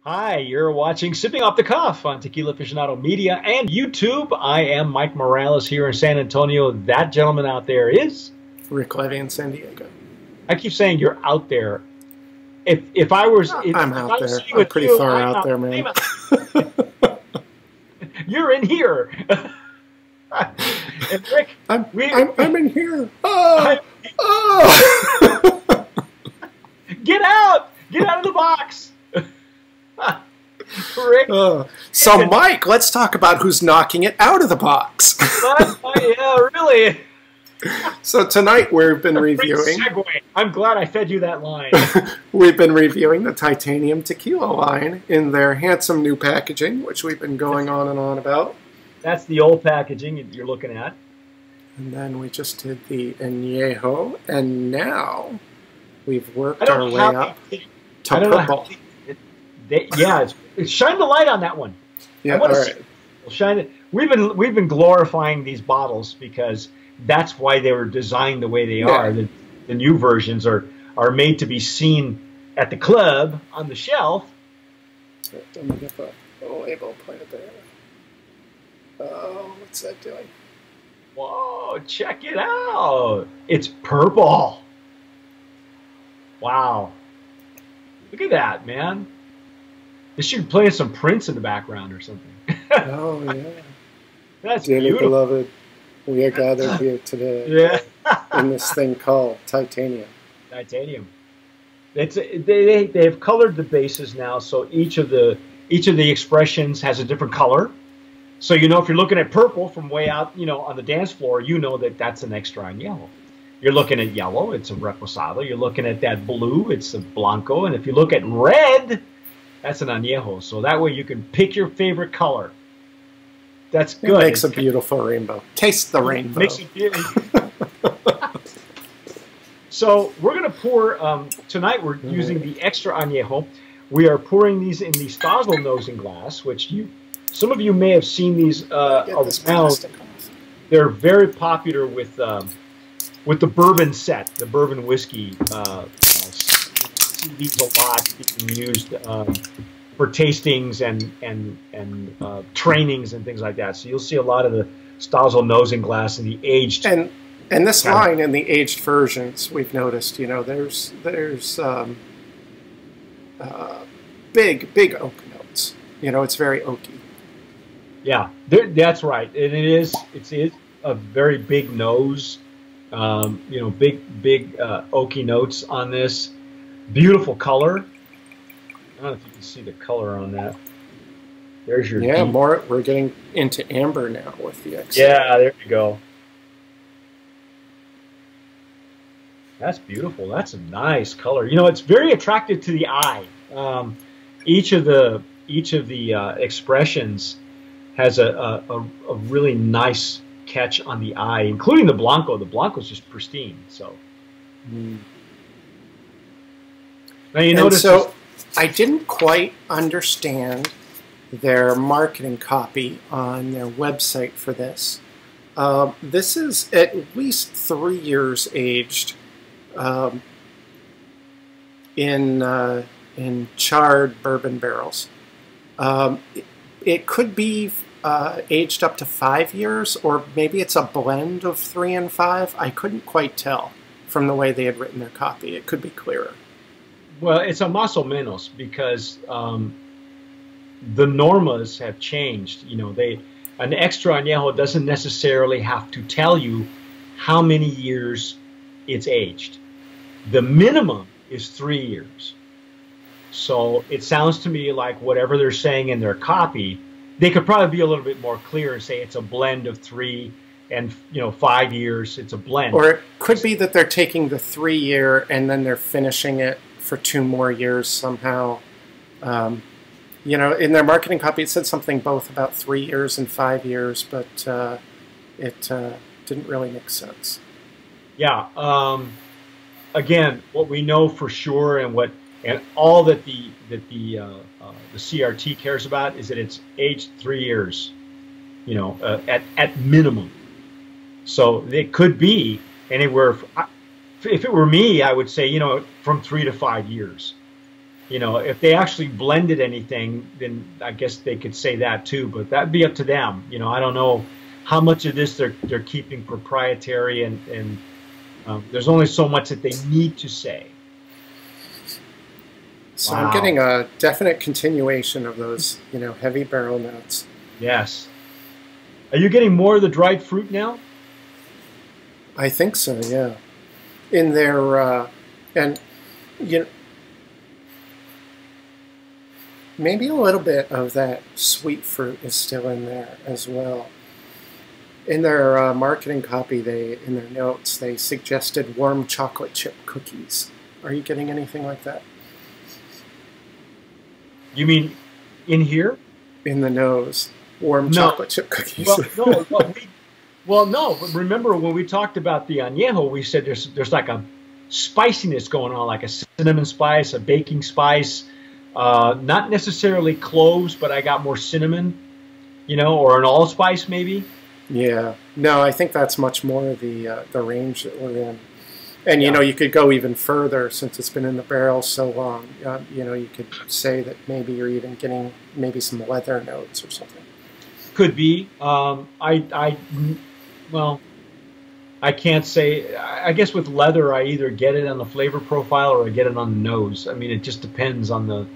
Hi, you're watching Sipping Off the Cuff on Tequila Aficionado Media and YouTube. I am Mike Morales here in San Antonio. That gentleman out there is Rick Levy in San Diego. I keep saying you're out there. If I was, I'm if out I was there. sitting I'm with pretty you, far I'm out there, man. You're in here. And Rick, I'm in here. Oh, oh. Get out! Get out of the box. Rick. So, Mike, let's talk about who's knocking it out of the box. Yeah, really. So tonight we've been reviewing. Segue. I'm glad I fed you that line. We've been reviewing the Titanium Tequila line in their handsome new packaging, which we've been going on and on about. That's the old packaging you're looking at. And then we just did the Anejo, and now we've worked our way up to purple. Yeah, it's shine the light on that one. Yeah, all right. Shine it. We've been glorifying these bottles because that's why they were designed the way they are. The new versions are made to be seen at the club on the shelf. Let me get the label pointed there. Oh, what's that doing? Whoa, check it out. It's purple. Wow. Look at that, man. This should play some Prince in the background or something. Oh, yeah. That's Dearly beautiful. beloved, we are gathered here today in this thing called Titanium. Titanium. They have colored the bases now, so each of the expressions has a different color. So you know if you're looking at purple from way out, on the dance floor, you know that that's an extra añejo. You're looking at yellow, it's a reposado. You're looking at that blue, it's a blanco, and if you look at red, that's an añejo. So that way you can pick your favorite color. That's good. It makes a beautiful rainbow. Taste the rainbow. Makes it beautiful. So we're going to pour, tonight we're using the extra añejo. We are pouring these in the Docile nosing glass, which some of you may have seen these around. They're very popular with the bourbon set, the bourbon whiskey. See these a lot being used for tastings and trainings and things like that. So you'll see a lot of the Docile nosing glass in the aged. And this line in the aged versions, we've noticed, there's big oak notes. It's very oaky. Yeah, that's right. And it is a very big nose. Big oaky notes on this. Beautiful color. I don't know if you can see the color on that. There's your deep. We're getting into amber now with the X. Yeah, there you go. That's beautiful. That's a nice color. It's very attractive to the eye. Each of the expressions has a really nice catch on the eye, including the blanco. The blanco is just pristine. So. Now you notice. So I didn't quite understand their marketing copy on their website for this. This is at least 3 years aged in charred bourbon barrels. It could be aged up to 5 years, or maybe it's a blend of 3 and 5. I couldn't quite tell from the way they had written their copy. It could be clearer. Well, it's a más o menos because the normas have changed. An extra añejo doesn't necessarily have to tell you how many years it's aged. The minimum is 3 years. So it sounds to me like whatever they're saying in their copy, they could probably be a little bit more clear and say it's a blend of 3 and 5 years. It's a blend. Or it could be that they're taking the 3 year and then they're finishing it for 2 more years somehow. In their marketing copy, it said something both about 3 years and 5 years, but it didn't really make sense. Yeah. Again, what we know for sure, and all that the CRT cares about is that it's aged 3 years, at minimum. So it could be anywhere. If it were me, I would say, from 3 to 5 years. You know, if they actually blended anything, then I guess they could say that too. But that'd be up to them. You know, I don't know how much of this they're keeping proprietary, and there's only so much that they need to say. So wow. I'm getting a definite continuation of those, you know, heavy barrel notes. Yes. Are you getting more of the dried fruit now? I think so, yeah. In their, and, you know, maybe a little bit of that sweet fruit is still in there as well. In their marketing copy, in their notes, they suggested warm chocolate chip cookies. Are you getting anything like that? You mean in here? In the nose. Warm chocolate chip cookies. Well, no, no. But remember when we talked about the añejo, we said there's like a spiciness going on, like a cinnamon spice, a baking spice. Not necessarily cloves, but I got more cinnamon, you know, or an allspice maybe. Yeah. No, I think that's much more the range that we're in. And, you know, you could go even further since it's been in the barrel so long. You know, you could say that maybe you're even getting maybe some leather notes or something. Could be. Well, I can't say. I guess with leather, I either get it on the flavor profile or I get it on the nose. I mean, it just depends on the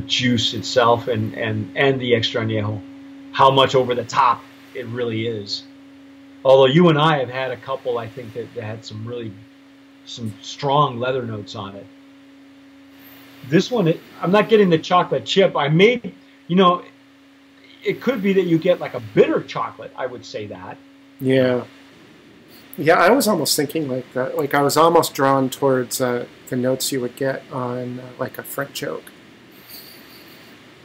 juice itself and the extra añejo, how much over the top it really is. Although you and I have had a couple, I think that had some strong leather notes on it. This one, I'm not getting the chocolate chip. I made, you know, it could be that you get like a bitter chocolate. I would say that. Yeah. Yeah, I was almost thinking like that. Like I was almost drawn towards the notes you would get on like a French oak.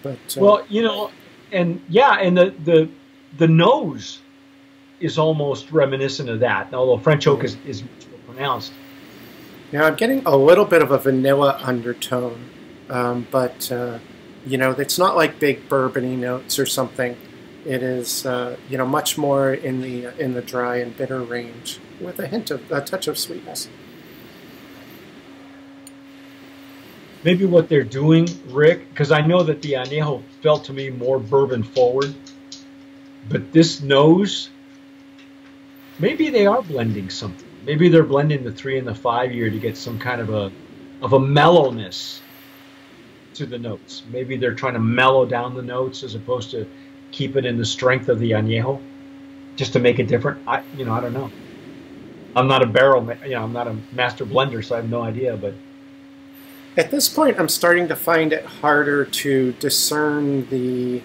But well, you know, and yeah, and the nose is almost reminiscent of that. Although French oak is much more pronounced. Yeah, I'm getting a little bit of a vanilla undertone, but you know, it's not like big bourbony notes or something. It is, you know, much more in the dry and bitter range, with a touch of sweetness. Maybe what they're doing, Rick, because I know that the añejo felt to me more bourbon forward, but this nose, maybe they are blending something. Maybe they're blending the 3 and the 5 year to get some kind of a mellowness to the notes. Maybe they're trying to mellow down the notes as opposed to keep it in the strength of the añejo, just to make it different. I don't know. I'm not a I'm not a master blender, so I have no idea. But at this point, I'm starting to find it harder to discern the,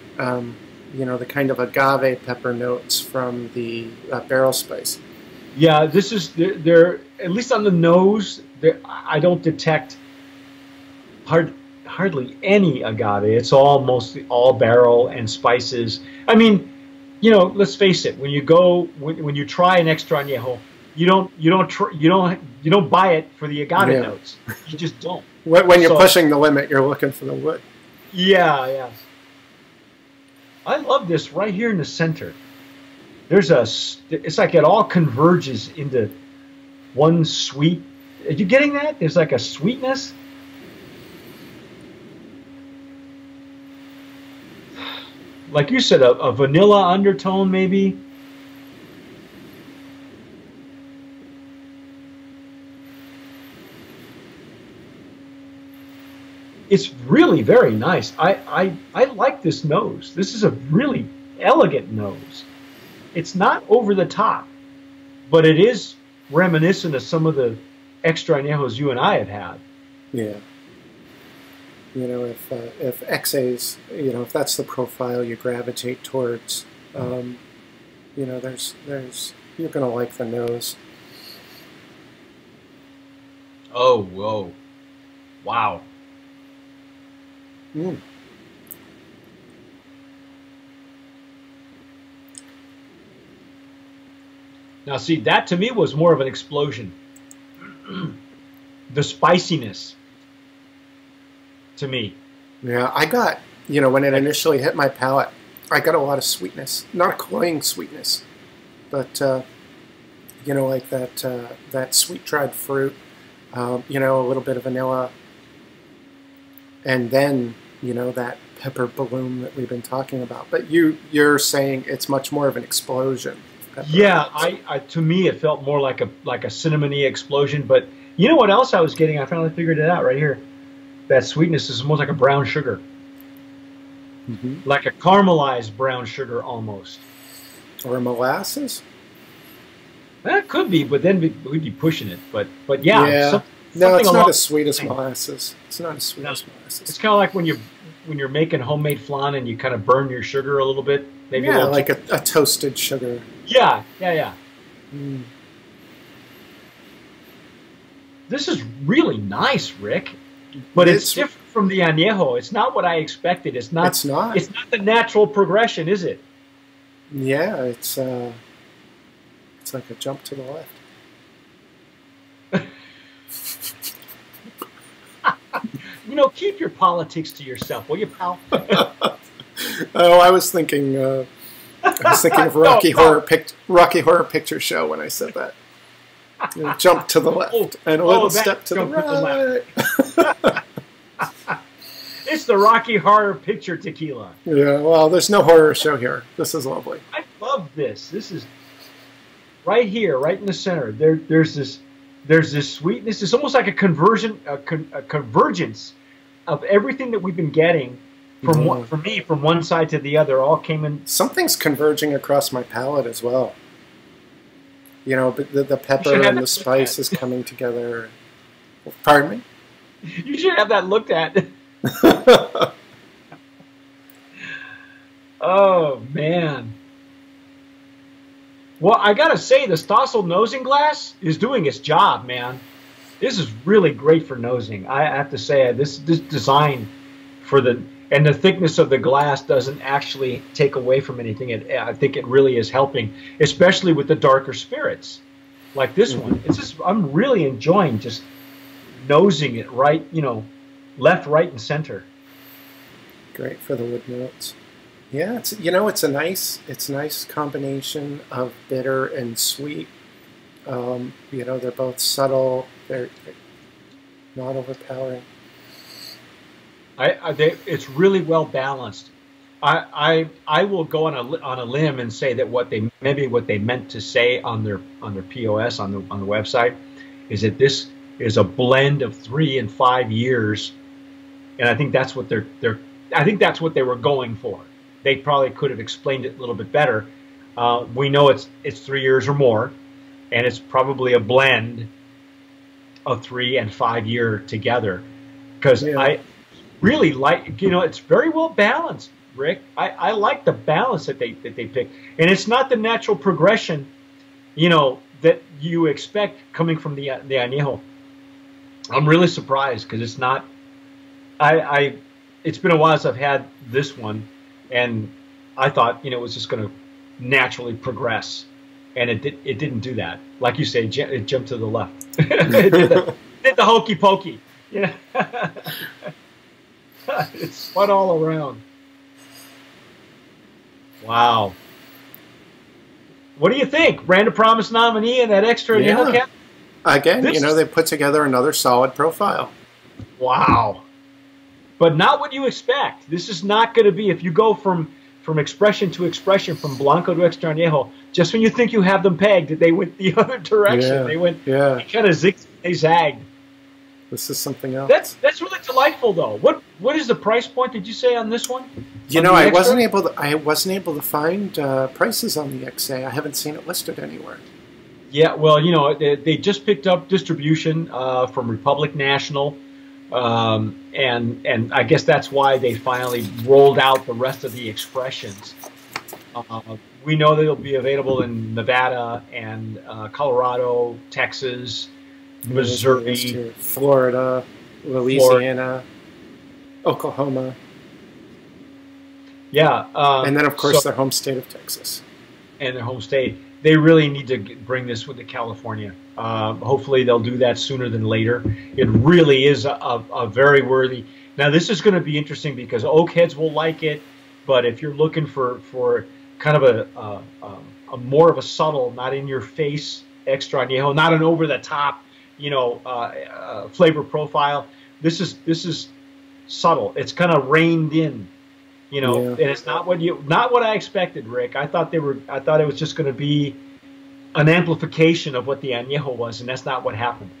you know, the kind of agave pepper notes from the barrel spice. Yeah, this is they're at least on the nose. I don't detect hardly any agave. It's mostly all barrel and spices. I mean, you know, let's face it. When you try an extra añejo, you don't buy it for the agave notes. You just don't. When you're pushing the limit, you're looking for the wood. Yeah, yeah. I love this right here in the center. It's like it all converges into one sweet. Are you getting that? There's like a sweetness. Like you said, a vanilla undertone maybe. It's really very nice. I like this nose. This is a really elegant nose. It's not over the top, but it is reminiscent of some of the extra añejos you and I have had. Yeah. You know, if XA's, you know, if that's the profile you gravitate towards, you know, you're gonna like the nose. Oh, whoa, wow. Mm. Now, see, that to me was more of an explosion. The spiciness, to me. Yeah, I got, you know, when it initially hit my palate, I got a lot of sweetness. Not cloying sweetness, but, you know, like that sweet dried fruit, you know, a little bit of vanilla. and then, you know, that pepper bloom that we've been talking about. But you're saying it's much more of an explosion. Yeah, to me it felt more like a cinnamony explosion. But you know what else I was getting? I finally figured it out right here. That sweetness is almost like a brown sugar, like a caramelized brown sugar almost, or molasses. That could be, but then we'd be pushing it. But yeah, no, it's not as sweet as molasses. It's not as sweet as molasses. It's kind of like when you're making homemade flan and you kind of burn your sugar a little bit. Maybe like a toasted sugar. Yeah. Mm. This is really nice, Rick. But it's different from the Anejo. It's not what I expected. It's not. It's not. It's not the natural progression, is it? Yeah, it's like a jump to the left. You know, keep your politics to yourself, will you, pal? Oh, I was thinking of Rocky Horror Picture Show when I said that. You know, jump to the left and a little step to the right. It's the Rocky Horror Picture Tequila. Yeah, well, there's no horror show here. This is lovely. I love this. This is right here, right in the center. There's this sweetness. It's almost like a convergence of everything that we've been getting from from one side to the other. All came in. Something's converging across my palate as well. You know, the pepper and the spice is coming together. Pardon me? You should have that looked at. Oh, man. Well, I got to say, the Docile nosing glass is doing its job, man. This is really great for nosing. I have to say, this design for the thickness of the glass doesn't actually take away from anything. I think it really is helping, especially with the darker spirits like this one. It's just, I'm really enjoying just nosing it right, you know, left, right, and center. Great for the wood notes. Yeah, it's, you know, it's a nice combination of bitter and sweet. You know, they're both subtle. They're not overpowering. It's really well balanced. I will go on a limb and say that what they meant to say on their POS on the website is that this is a blend of 3 and 5 years, and I think that's what I think that's what they were going for. They probably could have explained it a little bit better. We know it's 3 years or more, and it's probably a blend of 3 and 5 year together. Because I really like, you know, it's very well balanced, Rick. I like the balance that they pick, and it's not the natural progression, you know, that you expect coming from the Anejo. I'm really surprised because it's not. It's been a while since I've had this one. And I thought, you know, it was just going to naturally progress, and it didn't do that. Like you say, it jumped to the left. It did the hokey pokey. You know? It's spun all around. Wow. What do you think? Random Promise nominee and that extra Anejo cap? Again, you know, they put together another solid profile. Wow. But not what you expect. This is not going to be, if you go from expression to expression, from Blanco to Extra Anejo, just when you think you have them pegged, they went the other direction. They kind of zigzagged. This is something else. That's really delightful, though. What is the price point? Did you say on this one? You know, I wasn't able to find prices on the XA. I haven't seen it listed anywhere. Yeah, well, you know, they just picked up distribution from Republic National. And I guess that's why they finally rolled out the rest of the expressions. We know they'll be available in Nevada and Colorado, Texas, Missouri, Florida, Louisiana, Oklahoma. Yeah. And then, of course, their home state of Texas. And their home state. They really need to bring this with California. Hopefully they'll do that sooner than later. It really is a very worthy. Now this is going to be interesting because oak heads will like it, but if you're looking for kind of a more of a subtle, not in your face Extra Anejo, not an over the top, you know, flavor profile, this is subtle. It's kind of reined in, you know, Yeah. and it's not what I expected, Rick. I thought it was just going to be an amplification of what the Anejo was, and that's not what happened.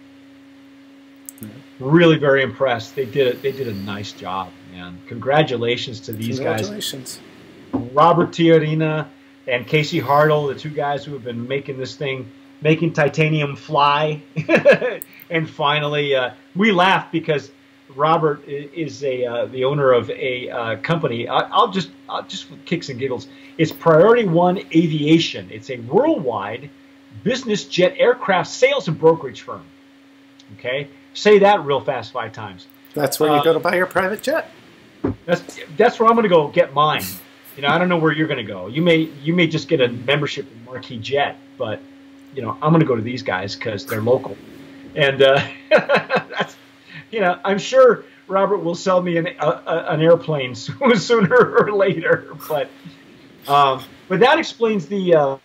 Really very impressed. They did a nice job, man. Congratulations to these guys. Robert Tiarina and Casey Hartle, the two guys who have been making this thing, making titanium fly. And finally, we laughed because Robert is the owner of a company. I'll just for kicks and giggles. It's Priority One Aviation. It's a worldwide business jet aircraft sales and brokerage firm. Okay, say that real fast 5 times. That's where you go to buy your private jet. That's where I'm going to go get mine. You know, I don't know where you're going to go. You may just get a membership in Marquis Jet, but you know, I'm going to go to these guys because they're local, and that's, you know, I'm sure Robert will sell me an airplane sooner or later, but that explains the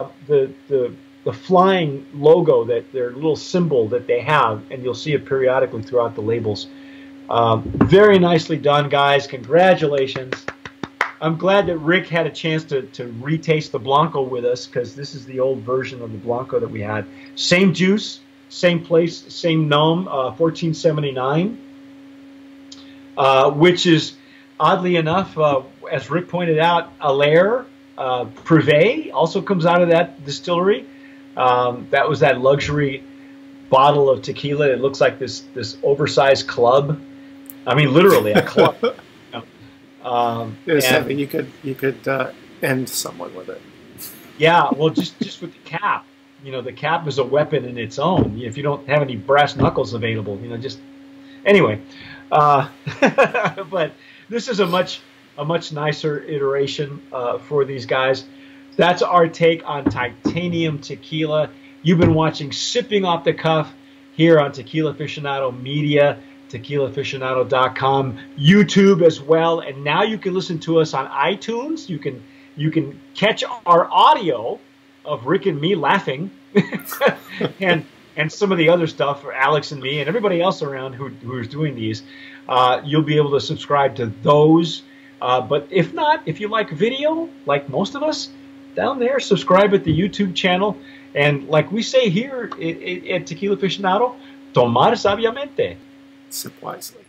flying logo, that their little symbol that they have, and you'll see it periodically throughout the labels. Very nicely done, guys. Congratulations. I'm glad that Rick had a chance to retaste the Blanco with us, because this is the old version of the Blanco that we had. Same juice, same place, same gnome, 1479, which is, oddly enough, as Rick pointed out, Allaire Privé also comes out of that distillery. That was that luxury bottle of tequila. It looks like this oversized club. I mean, literally a club. You could end someone with it. Yeah, well, just with the cap. You know, the cap is a weapon in its own. If you don't have any brass knuckles available, you know, just anyway. But this is a much nicer iteration for these guys. That's our take on titanium tequila. You've been watching Sipping Off the Cuff here on Tequila Aficionado Media, tequilaaficionado.com, YouTube as well, and now you can listen to us on iTunes. You can catch our audio of Rick and me laughing, and some of the other stuff for Alex and me and everybody else around who's doing these. You'll be able to subscribe to those. But if not, if you like video, like most of us, down there, subscribe at the YouTube channel. And like we say here at Tequila Aficionado, tomar sabiamente. Sip wisely.